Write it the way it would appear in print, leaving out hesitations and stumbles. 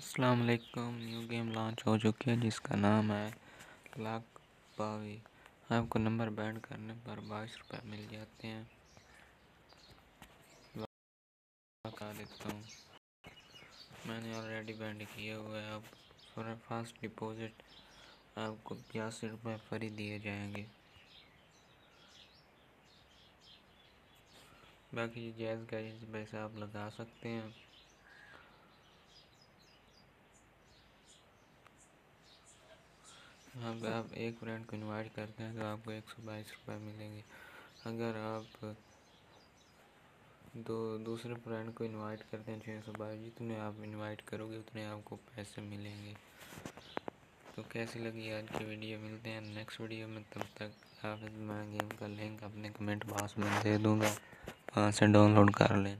अस्सलाम वालेकुम। New game launch हो चुकी है जिसका नाम है लाख पावी। आपको नंबर बैंड करने पर 22 रुपये मिल जाते हैं। बता देता हूँ, मैंने ऑलरेडी बैंड किया हुआ है। अब फॉर फास्ट डिपॉजिट आपको 82 रुपये फ्री दिए जाएंगे। बाकी जायज़ गाइज पैसे आप लगा सकते हैं। अब आप एक फ्रेंड को इनवाइट करते हैं तो आपको 122 रुपये मिलेंगे। अगर आप दूसरे फ्रेंड को इनवाइट करते हैं 622, जितने आप इनवाइट करोगे उतने आपको पैसे मिलेंगे। तो कैसी लगी आज की वीडियो? मिलते हैं नेक्स्ट वीडियो में, तब तक आप मैं गेम का लिंक अपने कमेंट बॉक्स में दे दूँगा, वहाँ से डाउनलोड कर लें।